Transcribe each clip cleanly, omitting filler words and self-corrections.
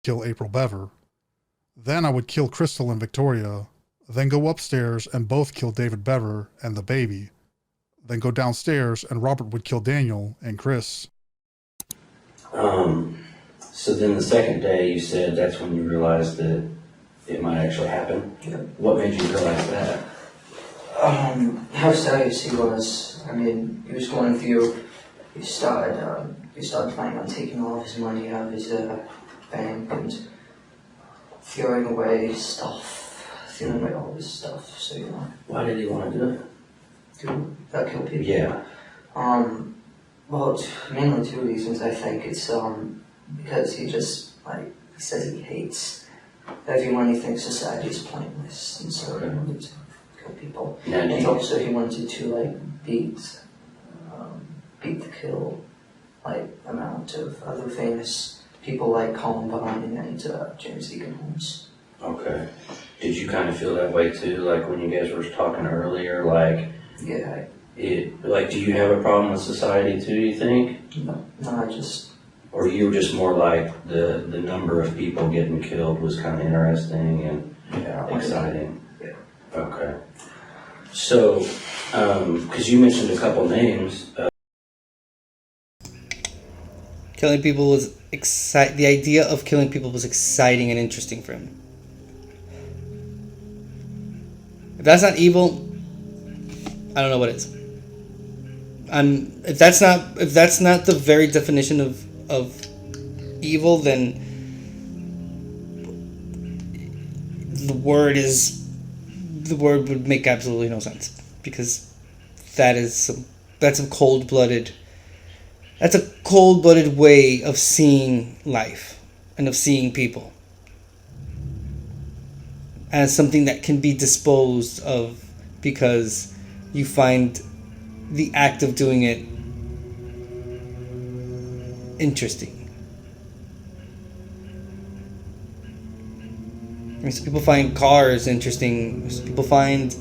kill April Beaver. Then I would kill Crystal and Victoria, then go upstairs and both kill David Beaver and the baby. Then go downstairs and Robert would kill Daniel and Chris. So then the second day you said that's when you realized that it might actually happen? Yeah. What made you realize that? How serious he was. I mean, he was going through, he started planning on taking all of his money out of his bank and throwing away all of his stuff, so you know. Why did he want to do it? To kill people? Yeah. Well, mainly two reasons, I think. It's, because he just, he says he hates everyone. He thinks society is pointless, and so he wanted to kill people. Now, And also he wanted to, beat the kill, amount of other famous people like Columbine and James Egan Holmes. Okay. Did you kind of feel that way too, like when you guys were talking earlier, Yeah. do you have a problem with society too, you think? No, I just... Or you were just more like the number of people getting killed was kind of interesting and exciting? Yeah. Okay. So, because you mentioned a couple names. Killing people was the idea of killing people was exciting and interesting for him. If that's not evil, I don't know what is. If that's not the very definition of evil, then the word would make absolutely no sense, because that's a cold-blooded way of seeing life and of seeing people as something that can be disposed of because you find the act of doing it interesting. I mean, some people find cars interesting, some people find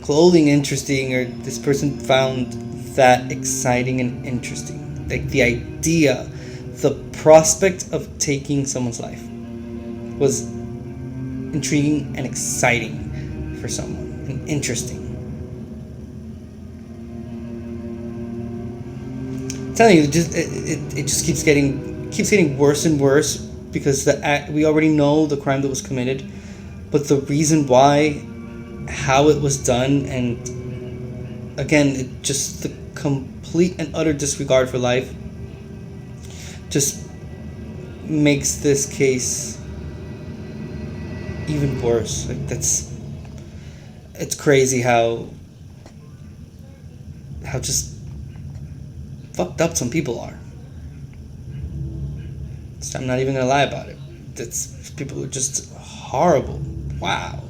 clothing interesting, or this person found that exciting and interesting. Like the idea, the prospect of taking someone's life was intriguing and exciting for someone, and interesting. I'm telling you, it just keeps getting worse and worse, because we already know the crime that was committed, but the reason why, how it was done, and again, the complete and utter disregard for life just makes this case even worse. It's crazy how just fucked up some people are. So I'm not even gonna lie about it. People are just horrible. Wow.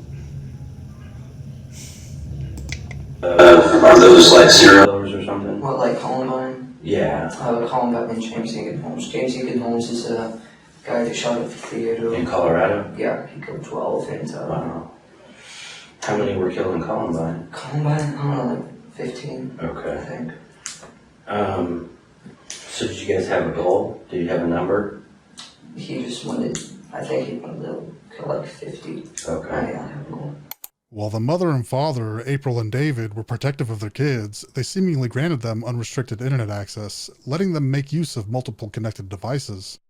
Are those like serial killers or something? What, like Columbine? Yeah. Columbine and James Egan Holmes. James Egan Holmes is a guy that shot at the theater. In Colorado? Yeah, he killed 12, and Wow. How many were killed in Columbine? Columbine, I don't know, like 15, Okay. I think. So did you guys have a goal? Did you have a number? He just wanted, I think he wanted to kill like 50. Okay. I have a goal. While the mother and father, April and David, were protective of their kids, they seemingly granted them unrestricted internet access, letting them make use of multiple connected devices.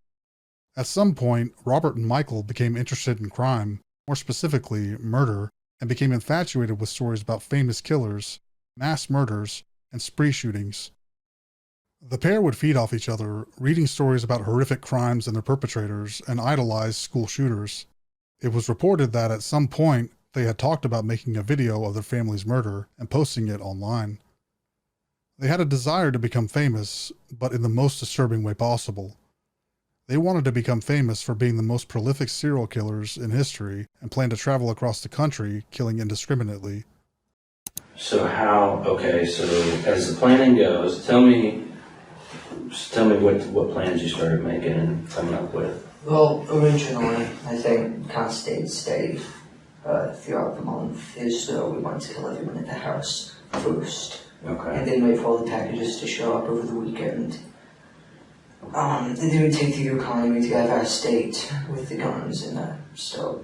At some point, Robert and Michael became interested in crime, more specifically, murder, and became infatuated with stories about famous killers, mass murders, and spree shootings. The pair would feed off each other, reading stories about horrific crimes and their perpetrators, and idolize school shooters. It was reported that at some point, they had talked about making a video of their family's murder and posting it online. They had a desire to become famous, but in the most disturbing way possible. They wanted to become famous for being the most prolific serial killers in history and planned to travel across the country, killing indiscriminately. So so as the planning goes, tell me what plans you started making and coming up with. Well, originally, I think kind of stayed steady throughout the month is we wanted to kill everyone at the house first. Okay. And then wait for all the packages to show up over the weekend. And they would take the Yukon and we'd go to our state with the guns and start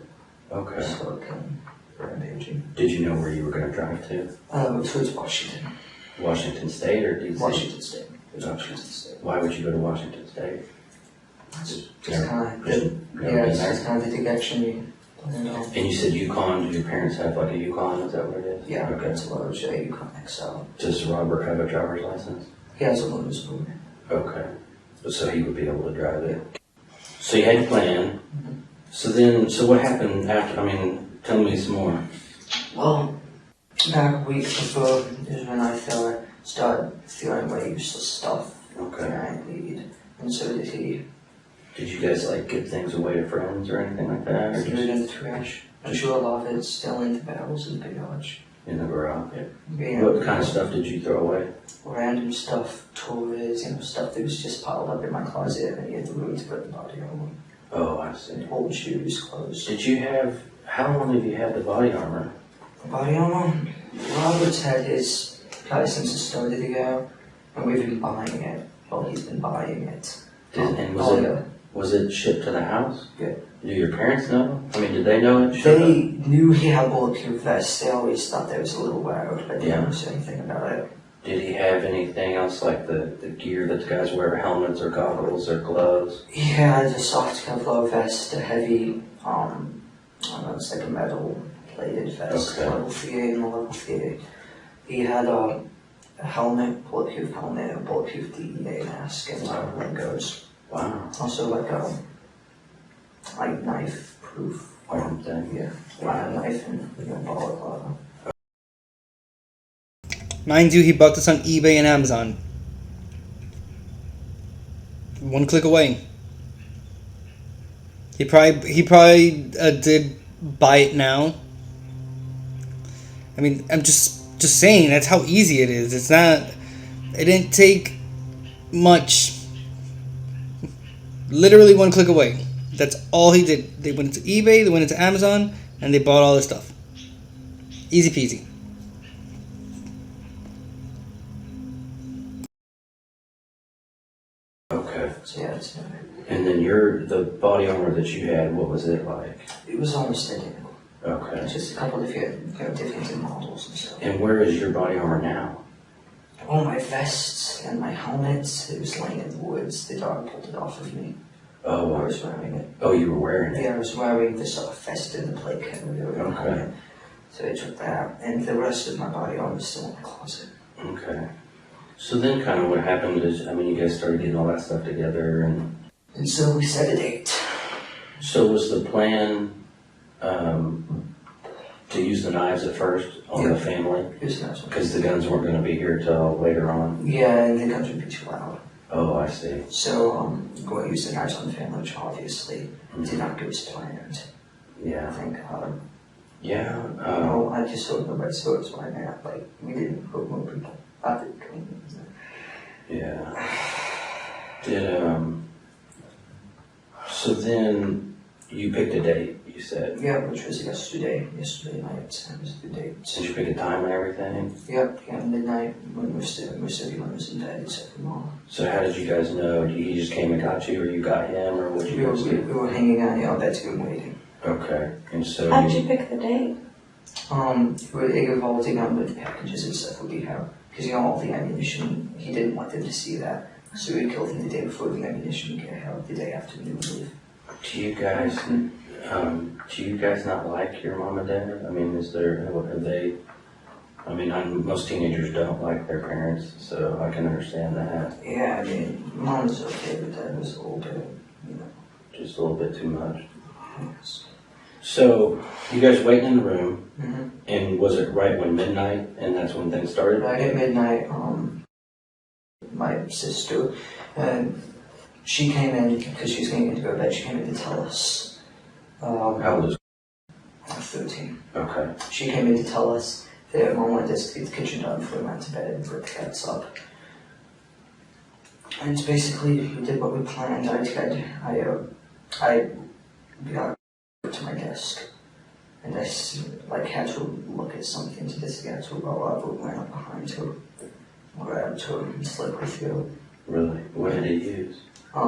Okay. killing, rampaging. Did you know where you were going to drive to? Towards Washington. Washington State or DC? Washington State. Washington State. Why would you go to Washington State? Just Never- kind just of, never yeah, been it's there? just kind of the direction you know. And you said Yukon. Did your parents have like a Yukon? Is that what it is? Yeah, Okay. it's a large Yukon XL. Does Robert have a driver's license? He has a loose boot. Okay. So he would be able to drive it. So you had a plan. So what happened after? I mean, tell me some more. Well, back a week before is when I started throwing away useless stuff. Okay. And I need, and so did he. Did you guys like give things away to friends or anything like that? Or Threw it just in the trash. I'm sure a lot of it's still in the barrels in the garage. in the garage? Yeah. What kind of stuff did you throw away? Random stuff, toys, stuff that was just piled up in my closet and he had the room to put the body on. Oh, I see. Old shoes, clothes. Did you have, how long have you had the body armor? Body armor? Robert's had his probably since it started ago, and we've been buying it. Well, he's been buying it. And yeah. was it shipped to the house? Yeah. Do your parents know? I mean, did they know it? They knew he had a bulletproof vest. They always thought that was a little wild, but they Yeah. never said anything about it. Did he have anything else like the gear that the guys wear, helmets or goggles or gloves? He had a soft Kevlar vest, a heavy, I don't know, it's like a metal plated vest, Okay. level 3A and a level 3A. He had a helmet, bulletproof helmet, a bulletproof DEA mask, and Legos. Wow. Also like a knife proof Arm thing. Yeah, a knife and balaclava. Mind you, he bought this on eBay and Amazon. One click away. He probably did buy it now. I mean, I'm just saying that's how easy it is. It's not. It didn't take much. Literally one click away. That's all he did. They went into eBay, they went into Amazon, and they bought all this stuff. Easy peasy. Okay. So yeah, And then the body armor that you had, what was it like? it was almost identical. Okay. Just a couple of different models and stuff. And where is your body armor now? All my vests and my helmets, it was laying in the woods. The dog pulled it off of me. Oh, I was wearing it. Oh, you were wearing it? Yeah, I was wearing the sort of vest and the plate carrier and the Okay. helmet. So they took that, and the rest of my body armor was still in the closet. Okay. So then kind of what happened is, I mean, you guys started getting all that stuff together, And so we set a date. so was the plan to use the knives at first on the Yeah. family? Here's the next one. Because the guns weren't going to be here till later on? Yeah, and the guns would be too loud. Oh, I see. So go use the knives on the family, which obviously did not go as planned. Yeah. Thank God. Yeah. I just sort of the red swords why not. Like, we didn't put more people out there. Yeah. So then you picked a date, you said. Yeah, which was yesterday night. That was the date. Did you pick a time and everything? Yep, yeah, midnight when most everyone was in bed except for Mom. So how did you guys know? He just came and got you, or you got him, or what did We you were, guys we, do? we were hanging out in our bedroom waiting. Okay. And so How did you pick the date? It revolved around with the packages and stuff that we have. Because, all the ammunition, he didn't want them to see that. So we killed him the day before the ammunition would get out, the day after we would leave. do you guys not like your mom and dad? I mean, are they, I mean, most teenagers don't like their parents, so I can understand that. Yeah, I mean, Mom was okay, but Dad was a little bit, Just a little bit too much. yes. So you guys waiting in the room, Mm-hmm. and was it right when midnight, and that's when things started? Right at midnight, my sister, she came in, because she was getting to go to bed, she came in to tell us. How old is? 13. Okay. She came in to tell us that Mom wanted us to get the kitchen done before we went to bed and put the cats up. And it's basically, we did what we planned. I got to my desk, and I had to look at something to this guy to roll up, and went up behind her, grabbed her, and slid her through. Really? What did he use?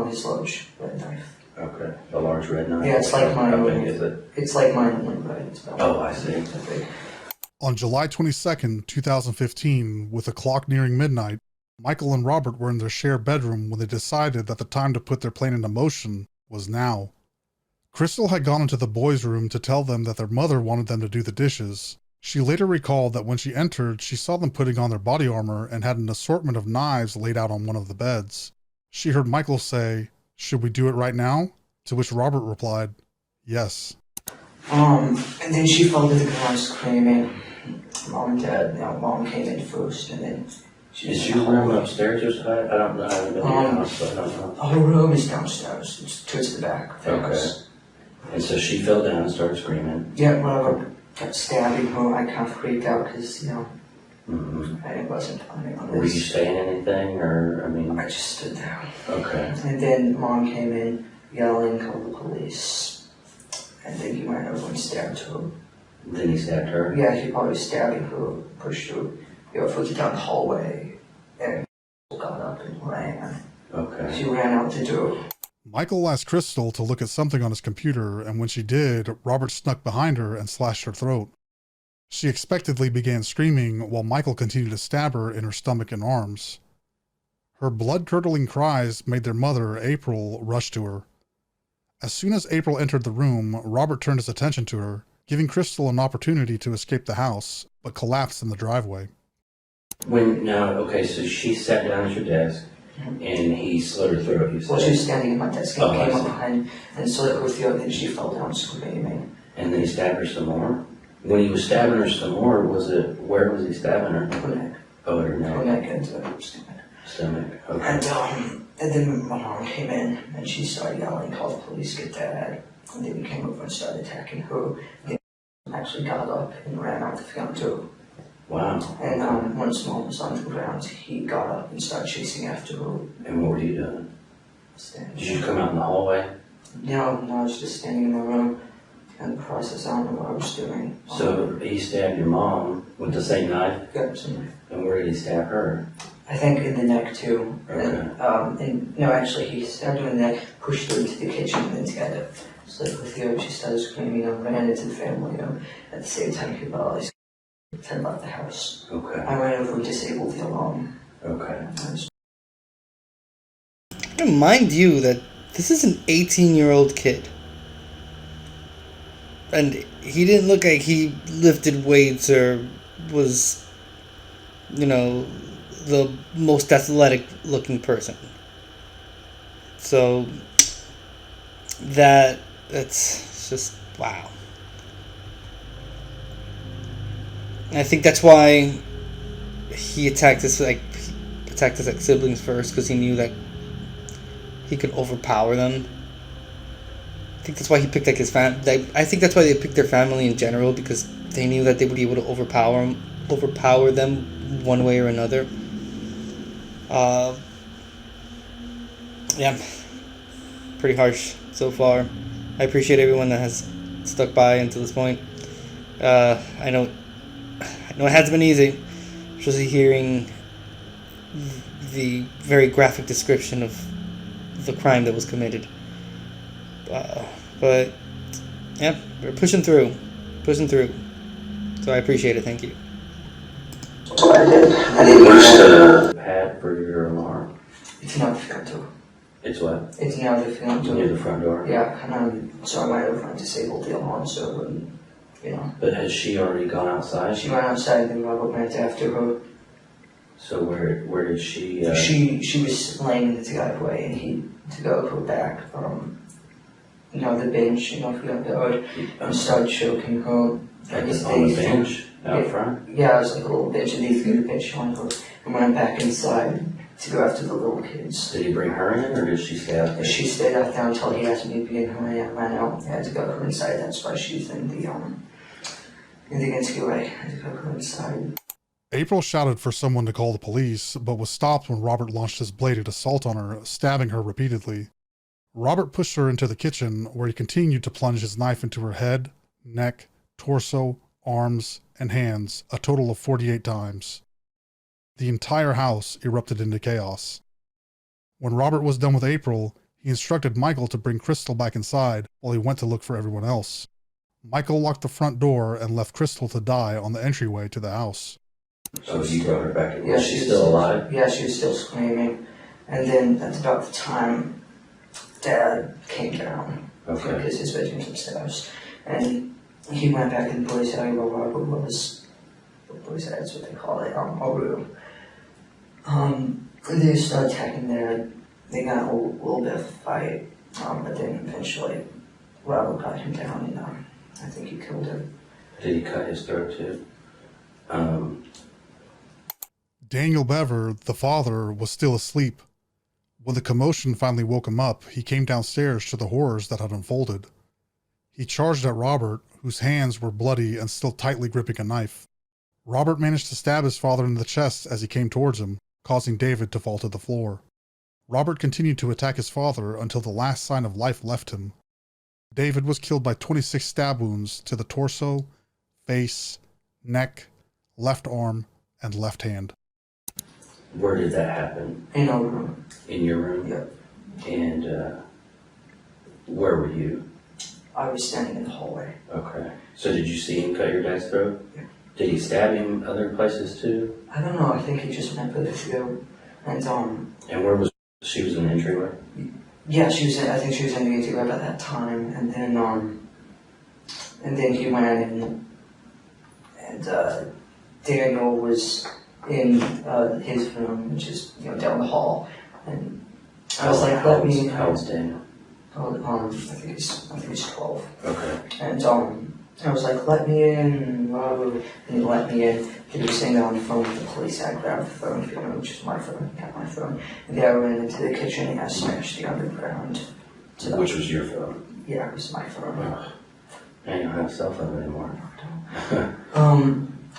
His large red knife. Okay. A large red knife? Yeah, it's like mine. How big is it? It's like mine only, but it's about. Oh, I see. that big. On July 22nd, 2015, with the clock nearing midnight, Michael and Robert were in their shared bedroom when they decided that the time to put their plan into motion was now. Crystal had gone into the boys' room to tell them that their mother wanted them to do the dishes. She later recalled that when she entered, she saw them putting on their body armor and had an assortment of knives laid out on one of the beds. She heard Michael say, "Should we do it right now?" To which Robert replied, "Yes." And then she fell to the ground screaming. Mom and Dad, Mom came in first, and then Is your room upstairs or something? I don't know. I haven't been in the house, so I don't know. Her room is downstairs. It's towards the back of the house. And so she fell down and started screaming. Yeah, Robert kept stabbing her. I kind of freaked out because, I wasn't planning on this. Were you saying anything, or, I just stood there. Okay. And then Mom came in, yelling, "Call the police." And then he went over and stabbed her. Then he stabbed her? Yeah, he probably stabbed her, pushed her, further down the hallway, and got up and ran. Okay. She ran out the door. Michael asked Crystal to look at something on his computer, and when she did, Robert snuck behind her and slashed her throat. She expectedly began screaming while Michael continued to stab her in her stomach and arms. Her blood-curdling cries made their mother, April, rush to her. As soon as April entered the room, Robert turned his attention to her, giving Crystal an opportunity to escape the house, but collapsed in the driveway. So she sat down at your desk, and he slit her throat, you said? Well, she was standing at my desk and I came up see. behind and slit her throat, and then she fell down screaming. And then he stabbed her some more? When he was stabbing her some more, where was he stabbing her? Her neck. Oh, at her Her neck. neck and her stomach. Stomach, okay. And then my mom came in and she started yelling, "Call the police, get Dad." And then he came over and started attacking her. He actually got up and ran out the front door. Wow. And once Mom was on the ground, he got up and started chasing after her. And what were you doing? Standing. Did you come out in the hallway? No, I was just standing in the room. And the process, I don't know what I was doing. So he stabbed your mom with the same knife? Got some. And where did he stab her? I think in the neck too. Okay. And no, actually, he stabbed her in the neck, pushed her into the kitchen, and then together. Slit with her, she started screaming, ran into the family room. At the same time, he realized he left the house. Okay. I ran over and disabled the alarm. Okay. Mind you that this is an 18-year-old kid. And he didn't look like he lifted weights or was, the most athletic looking person. So that's just wow. And I think that's why he attacked his siblings first, because he knew that he could overpower them. I think that's why he picked his family. I think that's why they picked their family in general, because they knew that they would be able to overpower them one way or another. Yeah, pretty harsh so far. I appreciate everyone that has stuck by until this point. I know it hasn't been easy, especially hearing the very graphic description of the crime that was committed. But yeah, we're pushing through. So I appreciate it. Thank you. So I did. Where's the pad for your alarm? It's not the front door. It's what? It's now the front door. Near the front door? Yeah, and so I went over and disabled the alarm so it wouldn't, But has she already gone outside? She went outside and then Robert went after her. So where did she... She was laying in the driveway and he took her back from, the bench, if you got the hood, and started choking her. on the bench out front? Yeah, it was like a little bench, and he threw the bench on her and went back inside to go after the little kids. Did he bring her in, or did she stay out there? She stayed out there until he asked me to be in her, and I ran out. I had to go her inside. That's why she's in the getaway. I had to go her inside. April shouted for someone to call the police, but was stopped when Robert launched his bladed assault on her, stabbing her repeatedly. Robert pushed her into the kitchen, where he continued to plunge his knife into her head, neck, torso, arms, and hands, a total of 48 times. The entire house erupted into chaos. When Robert was done with April, he instructed Michael to bring Crystal back inside while he went to look for everyone else. Michael locked the front door and left Crystal to die on the entryway to the house. So you brought her back in. Yeah, She's still alive? Yeah, she was still screaming. And then that's about the time Dad came down. Okay. Because his bedroom's upstairs. And he went back in the police area where Robert was. The police area is what they call it, a room. They started attacking there. They got a little bit of a fight. But then eventually Robert got him down and I think he killed him. Did he cut his throat too? Daniel Beaver, the father, was still asleep. When the commotion finally woke him up, he came downstairs to the horrors that had unfolded. He charged at Robert, whose hands were bloody and still tightly gripping a knife. Robert managed to stab his father in the chest as he came towards him, causing David to fall to the floor. Robert continued to attack his father until the last sign of life left him. David was killed by 26 stab wounds to the torso, face, neck, left arm, and left hand. Where did that happen? In our room. In your room? Yep. And where were you? I was standing in the hallway. Okay. So did you see him cut your dad's throat? Yeah. Did he stab him other places too? I don't know, I think he just went for the few. And And where was she? Was in the entryway? yeah, I think she was in the AITA at that time, and then he went in and Daniel was in his room, which is, down the hall, and I was like, let me. How old's Daniel? I think he's 12. Okay. And I was like, let me in, and he let me in. He was sitting on the phone with the police. I grabbed the phone, which is my phone, got my phone, and then I went into the kitchen and I smashed the underground. Which was your phone? Yeah, it was my phone. Oh. I don't have a cell phone anymore.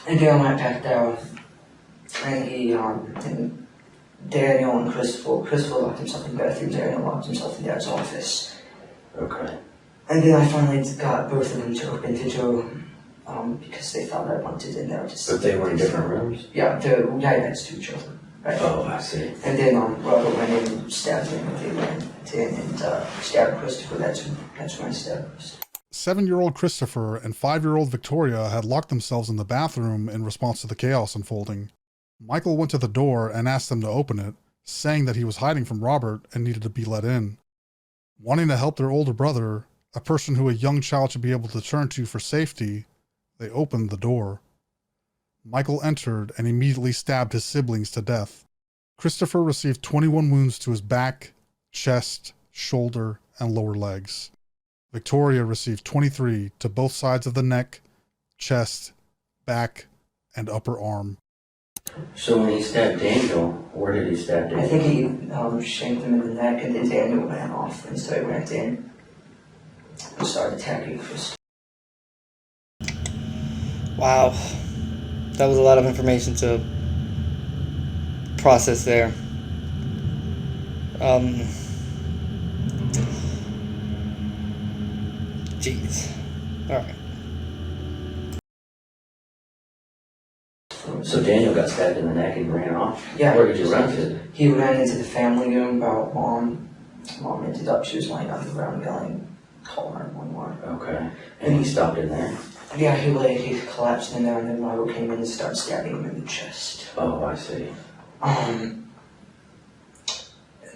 And then I went back down, and and Daniel and Christopher locked himself in bed, and Daniel locked himself in Dad's office. Okay. And then I finally got both of them to open the door, because they thought I wanted in there. But they were in different rooms? Yeah, they're right next to each other. Right? Oh, I see. And then Robert went in and stabbed him, and they went in and stabbed Christopher. That's when I stabbed Christopher. 7-year-old Christopher and 5-year-old Victoria had locked themselves in the bathroom in response to the chaos unfolding. Michael went to the door and asked them to open it, saying that he was hiding from Robert and needed to be let in. Wanting to help their older brother, a person who a young child should be able to turn to for safety, they opened the door. Michael entered and immediately stabbed his siblings to death. Christopher received 21 wounds to his back, chest, shoulder, and lower legs. Victoria received 23 to both sides of the neck, chest, back, and upper arm. So when he stabbed Daniel, where did he stab Daniel? I think he shanked him in the neck, and then Daniel ran off, and so he went in and started attacking Christopher. Wow. That was a lot of information to process there. Jeez. Alright. So Daniel got stabbed in the neck and ran off? Yeah. Where did you run to? He ran into the family room about Mom. Mom ended up, she was laying on the ground yelling, call 911. Okay. And he stopped in there? Yeah, he collapsed in there, and then Robert came in and started stabbing him in the chest. Oh, I see.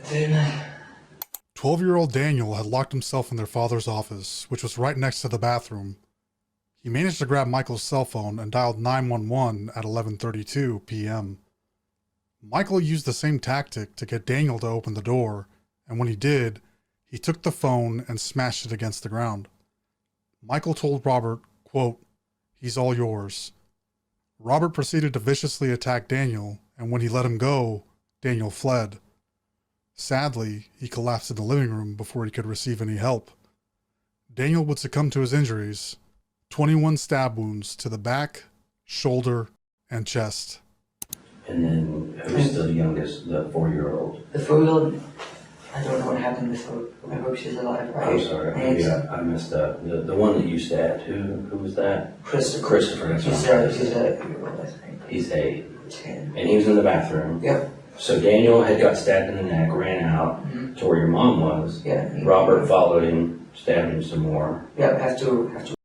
Then 12-year-old Daniel had locked himself in their father's office, which was right next to the bathroom. He managed to grab Michael's cell phone and dialed 911 at 11:32 p.m. Michael used the same tactic to get Daniel to open the door, and when he did, he took the phone and smashed it against the ground. Michael told Robert, quote, "He's all yours." Robert proceeded to viciously attack Daniel, and when he let him go, Daniel fled. Sadly, he collapsed in the living room before he could receive any help. Daniel would succumb to his injuries, 21 stab wounds to the back, shoulder, and chest. And then who's the youngest, the 4-year-old? the 4-year-old, I don't know what happened with her. I hope she's alive, right? I'm sorry, maybe I messed up. The one that you stabbed, who was that? Christopher. That's He's what I'm he's 8-year-old, I think. He's 8. 10. And he was in the bathroom. Yep. So Daniel had got stabbed in the neck, ran out to where your mom was. Yeah. Robert followed him, stabbed him some more. Yeah, have to